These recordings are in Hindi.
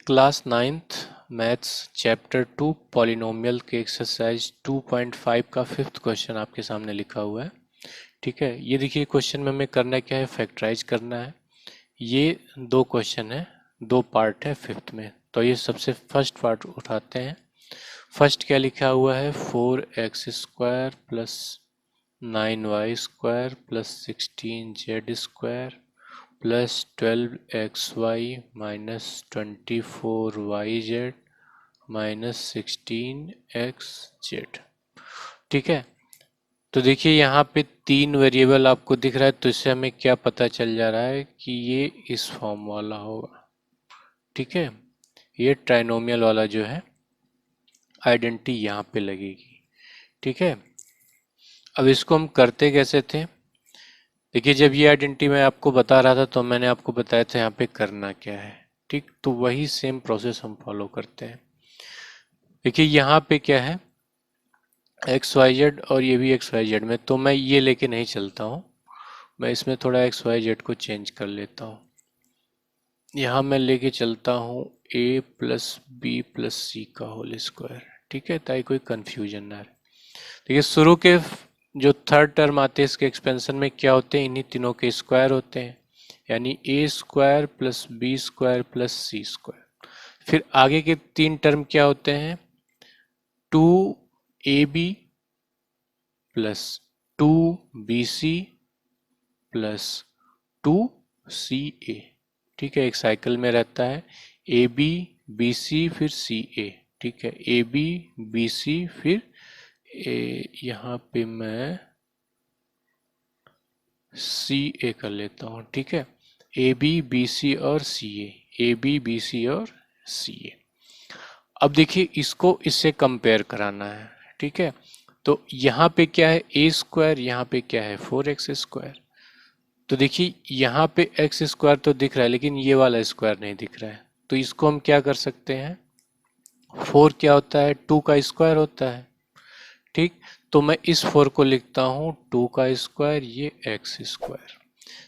Class ninth maths chapter 2 polynomial के एक्सरसाइज 2.5 का फिफ्थ क्वेश्चन आपके सामने लिखा हुआ है। ठीक है, ये देखिए क्वेश्चन में हमें करना क्या है, फैक्टराइज करना है। ये दो क्वेश्चन है, दो पार्ट है फिफ्थ में। तो ये सबसे फर्स्ट पार्ट उठाते हैं। फर्स्ट क्या लिखा हुआ है, 4x² plus 9y² plus 16z² plus 12xy minus 24yz minus 16xz। ठीक है, तो देखिए यहाँ पे तीन वेरिएबल आपको दिख रहा है, तो इससे हमें क्या पता चल जा रहा है कि ये इस फॉर्म वाला होगा। ठीक है, ये ट्राइनोमियल वाला जो है आइडेंटिटी यहाँ पे लगेगी। ठीक है, अब इसको हम करते कैसे थे, देखिए जब ये आइडेंटिटी मैं आपको बता रहा था तो मैंने आपको बताया था यहाँ पे करना क्या है। ठीक, तो वही सेम प्रोसेस हम फॉलो करते हैं। देखिए यहाँ पे क्या है, XYZ और ये भी XYZ में, तो मैं ये लेके नहीं चलता हूँ, मैं इसमें थोड़ा XYZ को चेंज कर लेता हूँ। यहाँ मैं लेके चलता हूँ A प्लस बी प्लस सी का होल स्क्वायर। ठीक है, ताकि कोई कंफ्यूजन ना रहे। देखिए शुरू के जो थर्ड टर्म आते हैं इसके एक्सपेंशन में क्या होते हैं, इन्हीं तीनों के स्क्वायर होते हैं, यानी A² plus B² plus C²। फिर आगे के तीन टर्म क्या होते हैं, 2AB plus 2BC plus 2CA। ठीक है, एक साइकिल में रहता है, AB BC फिर CA। ठीक है, AB BC फिर यहाँ पे मैं CA कर लेता हूँ। ठीक है, AB BC और CA, AB BC और CA। अब देखिए इसको इससे कंपेयर कराना है। ठीक है, तो यहाँ पे क्या है A², यहाँ पे क्या है 4x²। तो देखिए यहाँ पे x² तो दिख रहा है लेकिन ये वाला स्क्वायर नहीं दिख रहा है, तो इसको हम क्या कर सकते हैं, 4 क्या होता है 2 का स्क्वायर होता है। ठीक, तो मैं इस 4 को लिखता हूँ 2 का स्क्वायर, ये x²।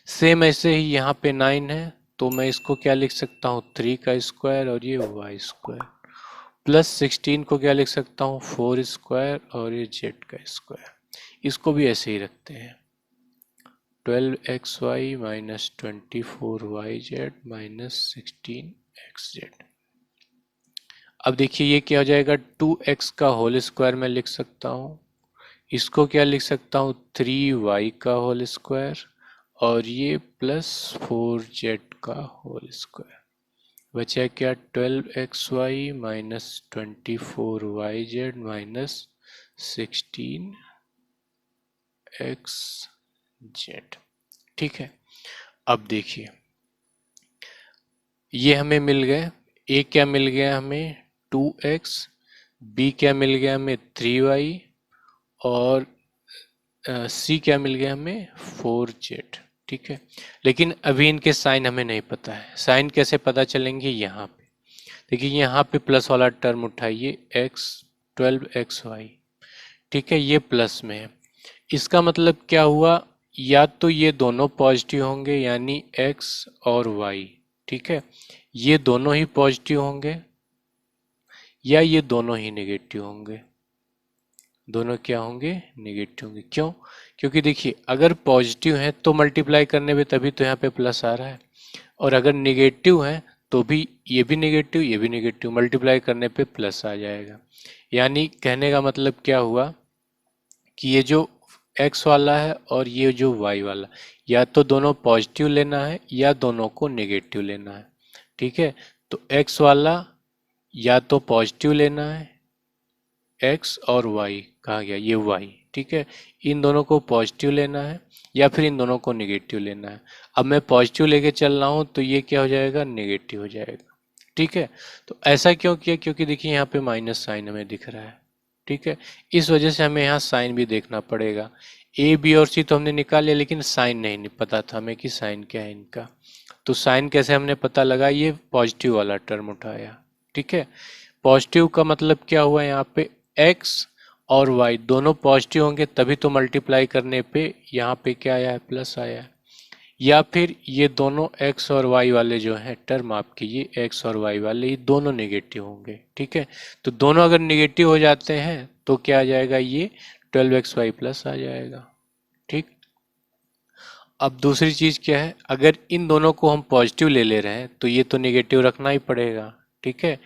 सेम ऐसे ही यहाँ पे 9 है, तो मैं इसको क्या लिख सकता हूँ 3 का स्क्वायर और ये y²। प्लस 16 को क्या लिख सकता हूँ 4² और ये z का स्क्वायर। इसको भी ऐसे ही रखते हैं, 12xy minus 24yz minus 16xz। अब देखिए ये क्या हो जाएगा, 2x का होल स्क्वायर मैं लिख सकता हूँ, इसको क्या लिख सकता हूँ 3y का होल स्क्वायर और ये प्लस 4z का होल स्क्वायर। बचा क्या 12xy minus 24yz minus 16xz। ठीक है, अब देखिए ये हमें मिल गए, A क्या मिल गया हमें 2x, B क्या मिल गया हमें 3y और C क्या मिल गया हमें 4z। ठीक है, लेकिन अभी इनके साइन हमें नहीं पता है, साइन कैसे पता चलेंगे, यहाँ पे देखिए यहाँ पे प्लस वाला टर्म उठाइए x 12xy। ठीक है, ये प्लस में है, इसका मतलब क्या हुआ, या तो ये दोनों पॉजिटिव होंगे यानी x और y। ठीक है, ये दोनों ही पॉजिटिव होंगे या ये दोनों ही नेगेटिव होंगे। दोनों क्या होंगे, नेगेटिव होंगे। क्यों, क्योंकि देखिए अगर पॉजिटिव है तो मल्टीप्लाई करने पे तभी तो यहाँ पे प्लस आ रहा है, और अगर नेगेटिव है तो भी ये भी नेगेटिव ये भी नेगेटिव, मल्टीप्लाई करने पे प्लस आ जाएगा। यानी कहने का मतलब क्या हुआ कि ये जो x वाला है और ये जो y वाला, या तो दोनों पॉजिटिव लेना है या दोनों को नेगेटिव लेना है। ठीक है, तो x वाला या तो पॉजिटिव लेना है, x और y कहा गया ये y। ठीक है, इन दोनों को पॉजिटिव लेना है या फिर इन दोनों को नेगेटिव लेना है। अब मैं पॉजिटिव लेके चल रहा हूँ तो ये क्या हो जाएगा, नेगेटिव हो जाएगा। ठीक है, तो ऐसा क्यों किया, क्योंकि देखिए यहाँ पे माइनस साइन हमें दिख रहा है। ठीक है, इस वजह से हमें यहाँ साइन भी देखना पड़ेगा। ए बी और सी तो हमने निकाल लिया लेकिन साइन नहीं पता था हमें कि साइन क्या है इनका। तो साइन कैसे हमने पता लगा, ये पॉजिटिव वाला टर्म उठाया। ठीक है, पॉजिटिव का मतलब क्या हुआ, यहाँ पे x और y दोनों पॉजिटिव होंगे तभी तो मल्टीप्लाई करने पे यहाँ पे क्या आया है, प्लस आया है। या फिर ये दोनों x और y वाले जो हैं टर्म आपके, ये x और y वाले ये दोनों नेगेटिव होंगे। ठीक है, तो दोनों अगर नेगेटिव हो जाते हैं तो क्या आ जाएगा, ये 12xy प्लस आ जाएगा। ठीक, अब दूसरी चीज़ क्या है, अगर इन दोनों को हम पॉजिटिव ले ले रहे हैं तो ये तो नेगेटिव रखना ही पड़ेगा। ठीक है,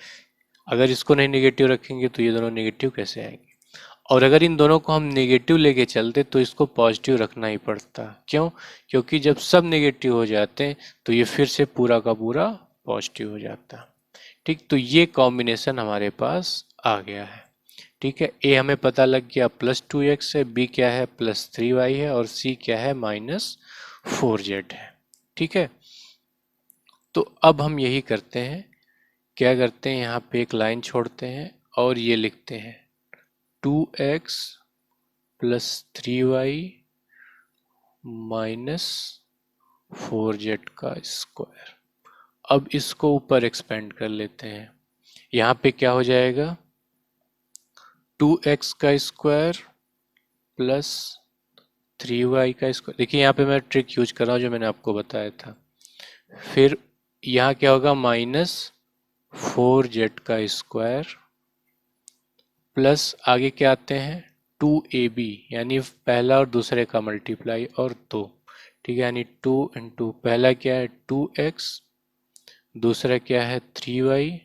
अगर इसको नहीं नेगेटिव रखेंगे तो ये दोनों नेगेटिव कैसे आएंगे। और अगर इन दोनों को हम नेगेटिव लेके चलते तो इसको पॉजिटिव रखना ही पड़ता। क्यों, क्योंकि जब सब नेगेटिव हो जाते हैं तो ये फिर से पूरा का पूरा पॉजिटिव हो जाता। ठीक, तो ये कॉम्बिनेशन हमारे पास आ गया है। ठीक है, ए हमें पता लग गया +2x है, बी क्या है +3y है, और सी क्या है -4z है। ठीक है, तो अब हम यही करते हैं, क्या करते हैं, यहाँ पे एक लाइन छोड़ते हैं और ये लिखते हैं 2x + 3y - 4z का स्क्वायर। अब इसको ऊपर एक्सपेंड कर लेते हैं, यहाँ पे क्या हो जाएगा 2x का स्क्वायर प्लस 3y का स्क्वायर। देखिए यहाँ पे मैं ट्रिक यूज कर रहा हूँ जो मैंने आपको बताया था। फिर यहाँ क्या होगा -4z का स्क्वायर प्लस आगे क्या आते हैं 2ab, यानी पहला और दूसरे का मल्टीप्लाई और 2। ठीक है, यानी 2 इंटू पहला क्या है 2x, दूसरा क्या है 3y,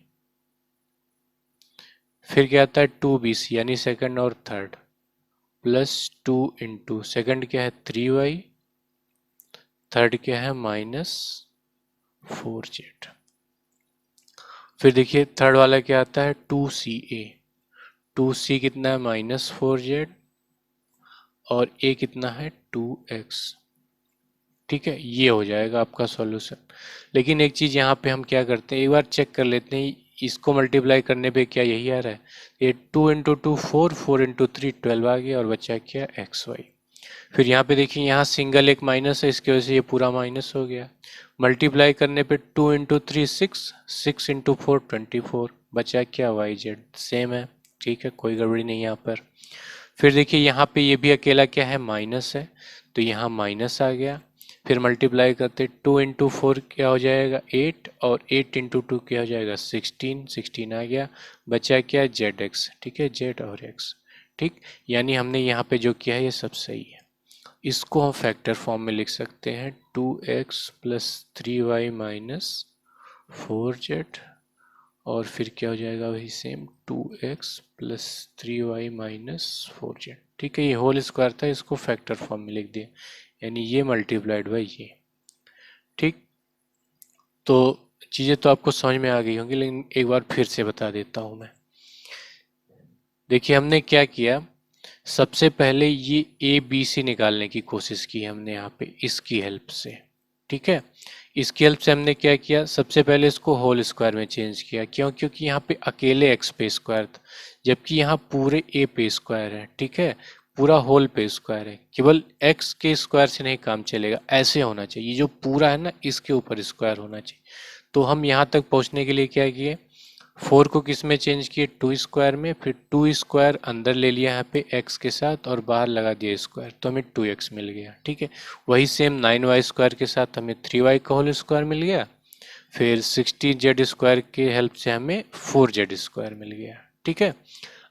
फिर क्या आता है 2bc यानी सेकंड और थर्ड, प्लस 2 इंटू सेकेंड क्या है 3y, थर्ड क्या है -4z। फिर देखिए थर्ड वाला क्या आता है 2ca, 2c कितना है -4z और a कितना है 2x। ठीक है, ये हो जाएगा आपका सॉल्यूशन। लेकिन एक चीज़ यहाँ पे हम क्या करते हैं, एक बार चेक कर लेते हैं इसको मल्टीप्लाई करने पे क्या यही आ रहा है। ये 2 इंटू 2 4, 4 इंटू 3 12 आ गया और बचा क्या XY। फिर यहाँ पे देखिए यहाँ सिंगल एक माइनस है, इसकी वजह से ये पूरा माइनस हो गया। मल्टीप्लाई करने पे 2 इंटू 3 6, 6 इंटू 4 24, बचा क्या YZ, सेम है। ठीक है, कोई गड़बड़ी नहीं यहाँ पर। फिर देखिए यहाँ पे ये भी अकेला क्या है माइनस है, तो यहाँ माइनस आ गया। फिर मल्टीप्लाई करते 2 इंटू 4 क्या हो जाएगा 8, और 8 इंटू 2 क्या हो जाएगा 16, 16 आ गया। बचा क्या ZX। ठीक है, Z और X। ठीक, यानी हमने यहाँ पे जो किया है ये सब सही है। इसको हम फैक्टर फॉर्म में लिख सकते हैं 2x + 3y - 4z, और फिर क्या हो जाएगा वही सेम 2x + 3y - 4z। ठीक है, ये होल स्क्वायर था, इसको फैक्टर फॉर्म में लिख दिए, यानी ये मल्टीप्लाइड बाई ये। ठीक, तो चीज़ें तो आपको समझ में आ गई होंगी, लेकिन एक बार फिर से बता देता हूँ मैं। देखिए हमने क्या किया, सबसे पहले ये ABC निकालने की कोशिश की हमने यहाँ पे इसकी हेल्प से। ठीक है, इसकी हेल्प से हमने क्या किया, सबसे पहले इसको होल स्क्वायर में चेंज किया। क्यों, क्योंकि यहाँ पे अकेले x पे स्क्वायर था, जबकि यहाँ पूरे a पे स्क्वायर है। ठीक है, पूरा होल पे स्क्वायर है, केवल x के स्क्वायर से नहीं काम चलेगा, ऐसे होना चाहिए, ये जो पूरा है ना इसके ऊपर स्क्वायर होना चाहिए। तो हम यहाँ तक पहुँचने के लिए क्या किए, 4 को किस में चेंज किए 2 स्क्वायर में, फिर 2 स्क्वायर अंदर ले लिया यहाँ पे x के साथ और बाहर लगा दिया स्क्वायर, तो हमें 2x मिल गया। ठीक है, वही सेम 9y स्क्वायर के साथ हमें 3y का होल स्क्वायर मिल गया। फिर 16z स्क्वायर के हेल्प से हमें 4z स्क्वायर मिल गया। ठीक है,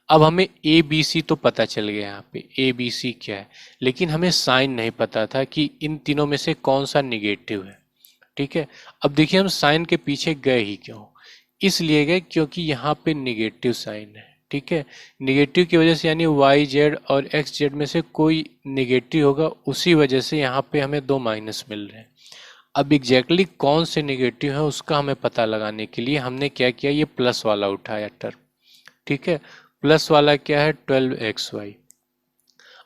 अब हमें ABC तो पता चल गया यहाँ पे ABC क्या है, लेकिन हमें साइन नहीं पता था कि इन तीनों में से कौन सा निगेटिव है। ठीक है, अब देखिए हम साइन के पीछे गए ही क्यों, इसलिए गए क्योंकि यहाँ पे निगेटिव साइन है। ठीक है, निगेटिव की वजह से यानी YZ और XZ में से कोई निगेटिव होगा, उसी वजह से यहाँ पे हमें 2 माइनस मिल रहे हैं। अब एग्जैक्टली कौन से निगेटिव है उसका हमें पता लगाने के लिए हमने क्या किया, ये प्लस वाला उठाया टर्म। ठीक है, प्लस वाला क्या है 12xy।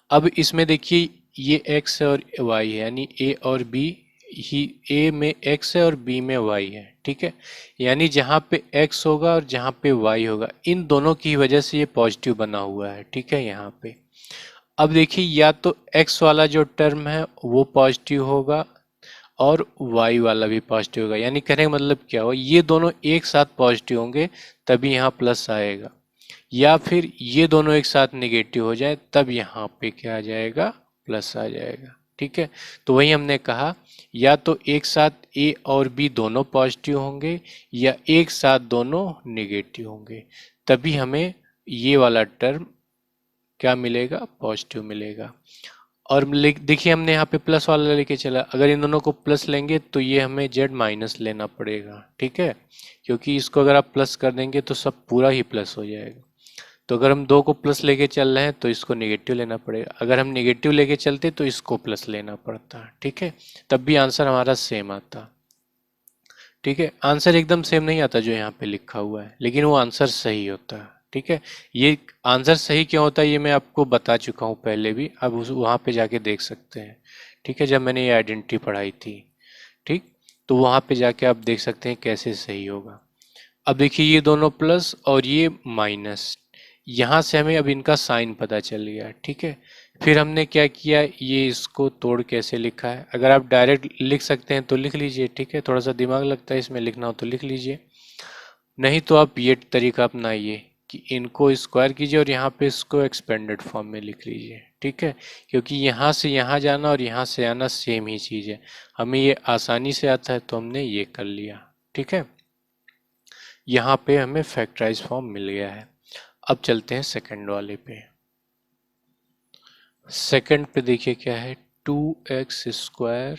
अब इसमें देखिए ये x और y है, यानी a और b ही, a में x है और b में y है। ठीक है, यानी जहाँ पे x होगा और जहाँ पे y होगा, इन दोनों की वजह से ये पॉजिटिव बना हुआ है। ठीक है, यहाँ पे अब देखिए या तो x वाला जो टर्म है वो पॉजिटिव होगा और y वाला भी पॉजिटिव होगा, यानी कहने का मतलब क्या हो, ये दोनों एक साथ पॉजिटिव होंगे तभी यहाँ प्लस आएगा, या फिर ये दोनों एक साथ नेगेटिव हो जाए तब यहाँ पे क्या आ जाएगा प्लस आ जाएगा। ठीक है। तो वही हमने कहा, या तो एक साथ ए और बी दोनों पॉजिटिव होंगे या एक साथ दोनों नेगेटिव होंगे, तभी हमें ये वाला टर्म क्या मिलेगा, पॉजिटिव मिलेगा। और देखिए हमने यहाँ पे प्लस वाला लेके चला, अगर इन दोनों को प्लस लेंगे तो ये हमें जेड माइनस लेना पड़ेगा, ठीक है, क्योंकि इसको अगर आप प्लस कर देंगे तो सब पूरा ही प्लस हो जाएगा। तो अगर हम दो को प्लस लेके चल रहे हैं तो इसको नेगेटिव लेना पड़ेगा, अगर हम नेगेटिव लेके चलते तो इसको प्लस लेना पड़ता, ठीक है, तब भी आंसर हमारा सेम आता। ठीक है, आंसर एकदम सेम नहीं आता जो यहाँ पे लिखा हुआ है, लेकिन वो आंसर सही होता है। ठीक है, ये आंसर सही क्यों होता है ये मैं आपको बता चुका हूँ पहले भी, अब उस वहाँ पे जाके देख सकते हैं। ठीक है, जब मैंने ये आइडेंटिटी पढ़ाई थी, ठीक, तो वहाँ पे जाके आप देख सकते हैं कैसे सही होगा। अब देखिए ये दोनों प्लस और ये माइनस, यहाँ से हमें अब इनका साइन पता चल गया। ठीक है, फिर हमने क्या किया, ये इसको तोड़ कैसे लिखा है, अगर आप डायरेक्ट लिख सकते हैं तो लिख लीजिए, ठीक है, थोड़ा सा दिमाग लगता है इसमें, लिखना हो तो लिख लीजिए, नहीं तो आप ये तरीका अपनाइए कि इनको स्क्वायर कीजिए और यहाँ पे इसको एक्सपेंडेड फॉर्म में लिख लीजिए। ठीक है, क्योंकि यहाँ से यहाँ जाना और यहाँ से आना सेम ही चीज़ है, हमें ये आसानी से आता है तो हमने ये कर लिया। ठीक है, यहाँ पे हमें फैक्टराइज फॉर्म मिल गया है। अब चलते हैं सेकंड वाले पे। सेकंड पे देखिए क्या है, 2x²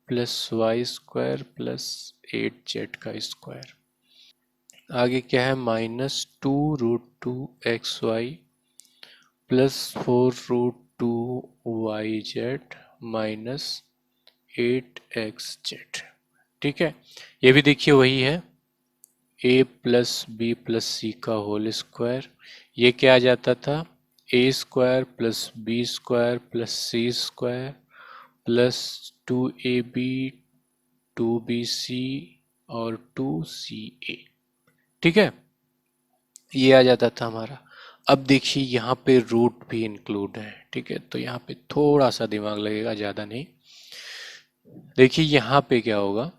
plus Y square plus 8z का स्क्वायर। आगे क्या है, -2√2xy plus 4√2yz minus 8xz। ठीक है, ये भी देखिए वही है, a प्लस बी प्लस सी का होल स्क्वायर, ये क्या आ जाता था, a² plus b² plus c² plus 2ab 2bc और 2ca। ठीक है, ये आ जाता था हमारा। अब देखिए यहाँ पे रूट भी इंक्लूड है। ठीक है, तो यहाँ पे थोड़ा सा दिमाग लगेगा, ज़्यादा नहीं। देखिए यहाँ पे क्या होगा,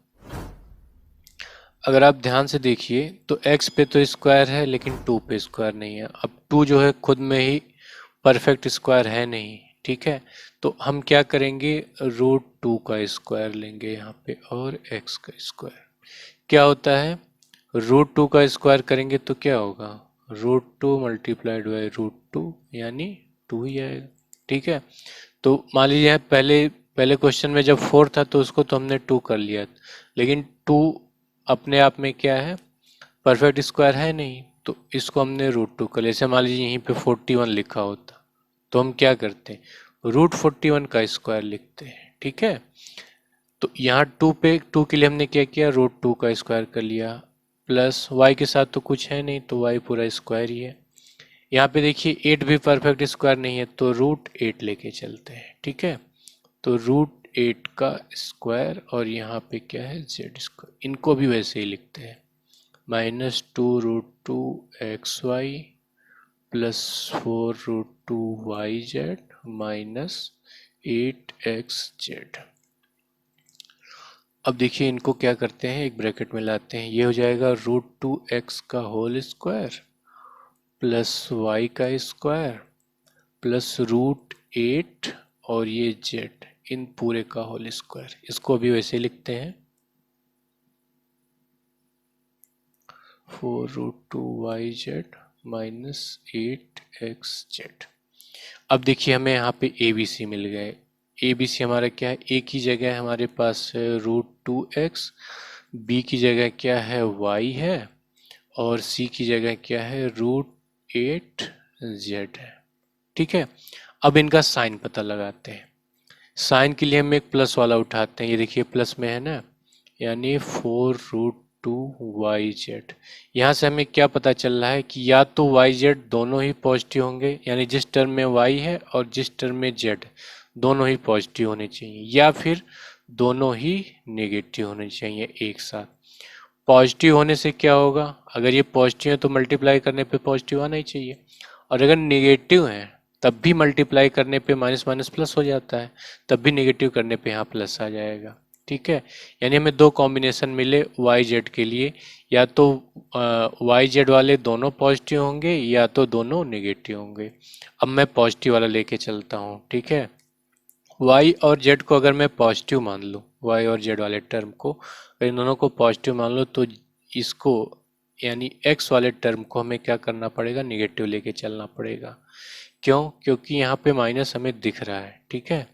अगर आप ध्यान से देखिए तो x पे तो स्क्वायर है लेकिन 2 पे स्क्वायर नहीं है। अब 2 जो है खुद में ही परफेक्ट स्क्वायर है नहीं, ठीक है, तो हम क्या करेंगे, √2 का स्क्वायर लेंगे यहाँ पे और x का स्क्वायर। क्या होता है, √2 का स्क्वायर करेंगे तो क्या होगा, √2 मल्टीप्लाइड बाई √2 यानी 2 ही आएगा। ठीक है, तो मान लीजिए पहले पहले क्वेश्चन में जब 4 था तो उसको तो हमने 2 कर लिया, लेकिन 2 अपने आप में क्या है, परफेक्ट स्क्वायर है नहीं, तो इसको हमने √2 कर लिया। जैसे मान लीजिए यहीं पे 41 लिखा होता तो हम क्या करते हैं, √41 का स्क्वायर लिखते हैं। ठीक है, तो यहाँ 2 के लिए हमने क्या किया, √2 का स्क्वायर कर लिया, प्लस y के साथ तो कुछ है नहीं तो y पूरा स्क्वायर ही है। यहाँ पे देखिए 8 भी परफेक्ट स्क्वायर नहीं है तो √8 लेके चलते हैं। ठीक है, तो √8 का स्क्वायर और यहाँ पे क्या है, z², इनको भी वैसे ही लिखते हैं, -2√2xy plus 4√2yz minus 8xz। अब देखिए इनको क्या करते हैं, एक ब्रैकेट में लाते हैं, ये हो जाएगा √2x का होल स्क्वायर प्लस y का स्क्वायर प्लस √8 और ये z, इन पूरे का होल स्क्वायर, इसको भी वैसे लिखते हैं 4√2yz माइनस 8xz। अब देखिए हमें यहाँ पे ABC मिल गए। ABC हमारा क्या है, A की जगह हमारे पास है √2x, B की जगह क्या है, y है, और C की जगह क्या है, √8z है। ठीक है, अब इनका साइन पता लगाते हैं। साइन के लिए हम एक प्लस वाला उठाते हैं, ये देखिए प्लस में है ना, यानी 4√2yz। यहाँ से हमें क्या पता चल रहा है कि या तो yz दोनों ही पॉजिटिव होंगे, यानी जिस टर्म में y है और जिस टर्म में z दोनों ही पॉजिटिव होने चाहिए, या फिर दोनों ही नेगेटिव होने चाहिए एक साथ। पॉजिटिव होने से क्या होगा, अगर ये पॉजिटिव है तो मल्टीप्लाई करने पे पॉजिटिव आना ही चाहिए, और अगर नेगेटिव है तब भी मल्टीप्लाई करने पे माइनस माइनस प्लस हो जाता है, तब भी नेगेटिव करने पे यहाँ प्लस आ जाएगा। ठीक है, यानी हमें दो कॉम्बिनेशन मिले वाई जेड के लिए, या तो वाई जेड वाले दोनों पॉजिटिव होंगे या तो दोनों नेगेटिव होंगे। अब मैं पॉजिटिव वाला लेके चलता हूँ। ठीक है, y और z को अगर मैं पॉजिटिव मान लूँ, y और z वाले टर्म को अगर इन दोनों को पॉजिटिव मान लो तो इसको यानी x वाले टर्म को हमें क्या करना पड़ेगा, निगेटिव लेके चलना पड़ेगा। क्यों? क्योंकि यहाँ पे माइनस हमें दिख रहा है, ठीक है।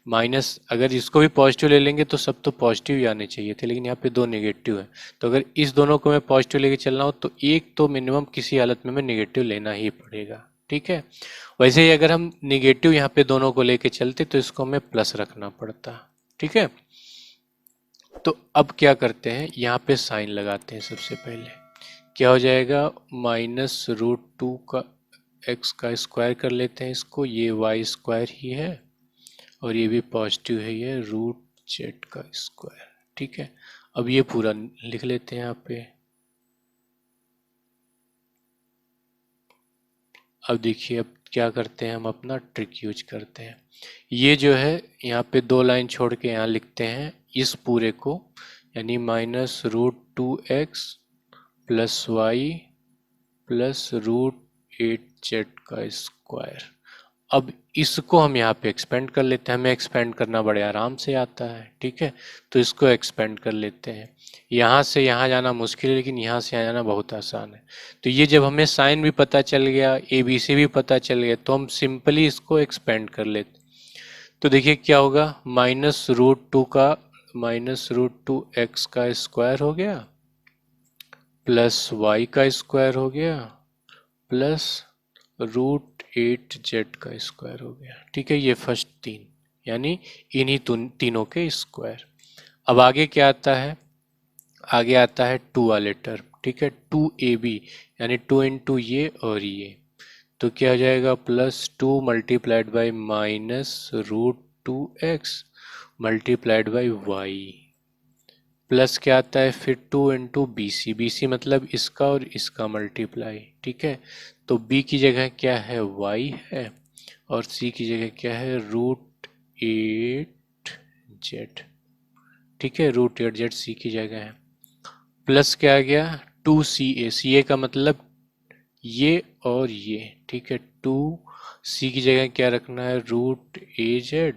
माइनस अगर इसको भी पॉजिटिव ले लेंगे तो सब तो पॉजिटिव ही आने चाहिए थे, लेकिन यहाँ पे दो नेगेटिव है, तो अगर इस दोनों को मैं पॉजिटिव लेके चलना हो तो एक तो मिनिमम किसी हालत में मैं नेगेटिव लेना ही पड़ेगा, ठीक है। वैसे ही अगर हम निगेटिव यहाँ पे दोनों को लेके चलते तो इसको हमें प्लस रखना पड़ता, ठीक है। तो अब क्या करते हैं, यहाँ पे साइन लगाते हैं। सबसे पहले क्या हो जाएगा, -√2 का x का स्क्वायर कर लेते हैं इसको, ये y स्क्वायर ही है और ये भी पॉजिटिव है, ये √z का स्क्वायर, ठीक है। अब ये पूरा लिख लेते हैं यहाँ पे। अब देखिए अब क्या करते हैं, हम अपना ट्रिक यूज करते हैं। ये जो है यहाँ पे दो लाइन छोड़ के यहाँ लिखते हैं इस पूरे को, यानी -√2x plus Y plus √8z का स्क्वायर। अब इसको हम यहाँ पे एक्सपेंड कर लेते हैं, हमें एक्सपेंड करना बड़े आराम से आता है, ठीक है। तो इसको एक्सपेंड कर लेते हैं। यहाँ से यहाँ जाना मुश्किल है, लेकिन यहाँ से यहाँ जाना बहुत आसान है। तो ये जब हमें साइन भी पता चल गया, ए बी सी भी पता चल गया, तो हम सिंपली इसको एक्सपेंड कर लेते। तो देखिए क्या होगा, -√2 का -√2x का स्क्वायर हो गया प्लस y का स्क्वायर हो गया प्लस √8z का स्क्वायर हो गया, ठीक है। ये फर्स्ट तीन यानी इन्हीं तीनों के स्क्वायर। अब आगे क्या आता है, आगे आता है 2 वाले टर्म, ठीक है। 2ab यानी 2 इंटू ये और ये, तो क्या हो जाएगा, +2 multiplied by -√2x multiplied by y plus क्या आता है फिर 2 into b c, b c मतलब इसका और इसका मल्टीप्लाई, ठीक है। तो b की जगह क्या है, y है, और c की जगह क्या है, √8z, ठीक है। √8z c की जगह है। प्लस क्या आ गया, 2ca, ca का मतलब ये और ये, ठीक है। 2c की जगह क्या रखना है, √az,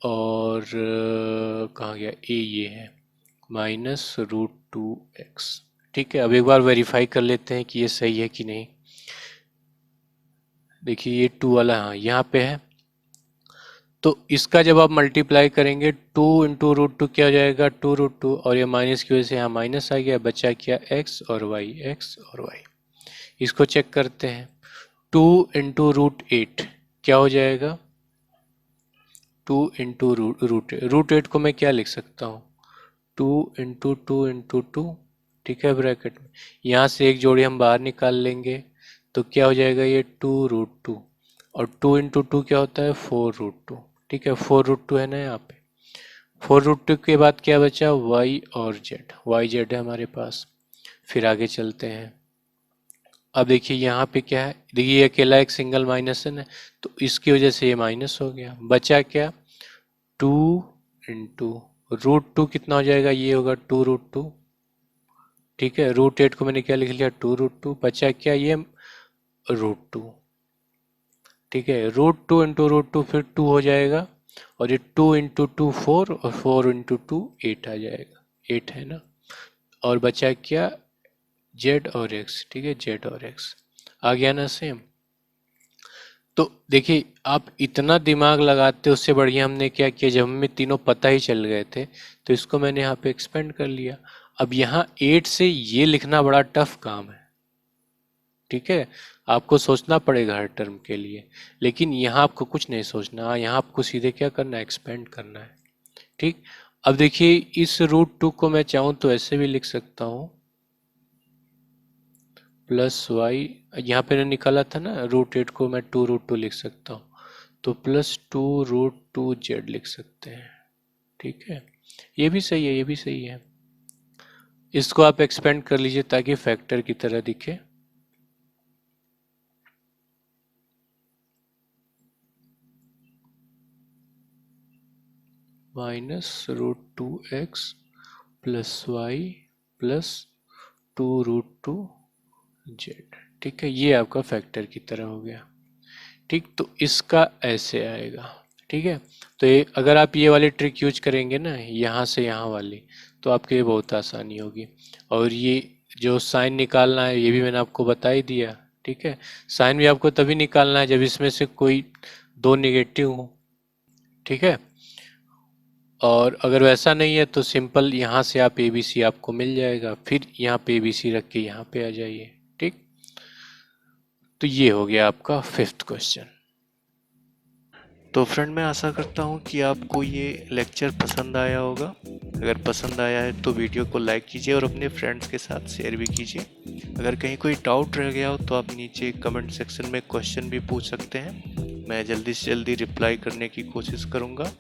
और कहाँ गया a, ये है -√2x, ठीक है। अब एक बार वेरीफाई कर लेते हैं कि ये सही है कि नहीं। देखिए ये 2 वाला हाँ यहाँ पे है, तो इसका जब आप मल्टीप्लाई करेंगे 2 इंटू √2 क्या हो जाएगा, 2√2, और ये माइनस की वजह से यहाँ माइनस आ गया, बचा क्या, x और y, x और y। इसको चेक करते हैं, 2 इंटू √8 क्या हो जाएगा, 2 इंटू √8 को मैं क्या लिख सकता हूँ, 2 इंटू 2 इंटू 2, ठीक है, ब्रैकेट में। यहाँ से एक जोड़ी हम बाहर निकाल लेंगे तो क्या हो जाएगा, ये 2√2, और 2 इंटू 2 क्या होता है, 4√2, ठीक है। 4√2 है ना यहाँ पे। 4√2 के बाद क्या बचा, y और z है हमारे पास। फिर आगे चलते हैं। अब देखिए यहाँ पे क्या है, देखिए ये अकेला एक सिंगल माइनस है ना, तो इसकी वजह से ये माइनस हो गया, बचा क्या, 2 इंटू √2 कितना हो जाएगा, ये होगा 2√2, ठीक है। √8 को मैंने क्या लिख लिया, 2√2, बचा क्या, ये √2, ठीक है। √2 इंटू √2 फिर 2 हो जाएगा, और ये 2 इंटू 2 4, और 4 इंटू 2 8 आ जाएगा, 8 है ना। और बचा क्या, z और x, ठीक है, z और x आ गया ना सेम। तो देखिए आप इतना दिमाग लगाते, उससे बढ़िया हमने क्या किया, जब हमें तीनों पता ही चल गए थे तो इसको मैंने यहाँ पे एक्सपेंड कर लिया। अब यहाँ 8 से ये लिखना बड़ा टफ काम है, ठीक है। आपको सोचना पड़ेगा हर टर्म के लिए, लेकिन यहाँ आपको कुछ नहीं सोचना, यहाँ आपको सीधे क्या करना है, एक्सपेंड करना है, ठीक। अब देखिए इस √2 को मैं चाहूँ तो ऐसे भी लिख सकता हूँ, +y, यहाँ पे मैंने निकाला था ना √8 को, मैं 2√2 लिख सकता हूँ, तो +2√2z लिख सकते हैं, ठीक है। ये भी सही है, ये भी सही है। इसको आप एक्सपेंड कर लीजिए ताकि फैक्टर की तरह दिखे। -√2x plus Y plus 2√2z, ठीक है। ये आपका फैक्टर की तरह हो गया, ठीक। तो इसका ऐसे आएगा, ठीक है। तो ये अगर आप ये वाली ट्रिक यूज करेंगे ना, यहाँ से यहाँ वाली, तो आपके लिए बहुत आसानी होगी। और ये जो साइन निकालना है ये भी मैंने आपको बता ही दिया, ठीक है। साइन भी आपको तभी निकालना है जब इसमें से कोई दो निगेटिव हो, ठीक है। और अगर वैसा नहीं है तो सिंपल यहाँ से आप ABC आपको मिल जाएगा, फिर यहाँ पे ABC रख के यहाँ पे आ जाइए, ठीक। तो ये हो गया आपका 5th क्वेश्चन। तो फ्रेंड, मैं आशा करता हूँ कि आपको ये लेक्चर पसंद आया होगा। अगर पसंद आया है तो वीडियो को लाइक कीजिए और अपने फ्रेंड्स के साथ शेयर भी कीजिए। अगर कहीं कोई डाउट रह गया हो तो आप नीचे कमेंट सेक्शन में क्वेश्चन भी पूछ सकते हैं, मैं जल्दी से जल्दी रिप्लाई करने की कोशिश करूँगा।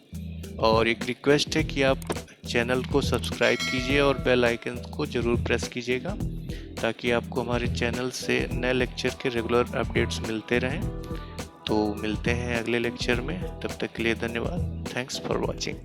और एक रिक्वेस्ट है कि आप चैनल को सब्सक्राइब कीजिए और बेल आइकन को ज़रूर प्रेस कीजिएगा, ताकि आपको हमारे चैनल से नए लेक्चर के रेगुलर अपडेट्स मिलते रहें। तो मिलते हैं अगले लेक्चर में, तब तक के लिए धन्यवाद। Thanks for watching.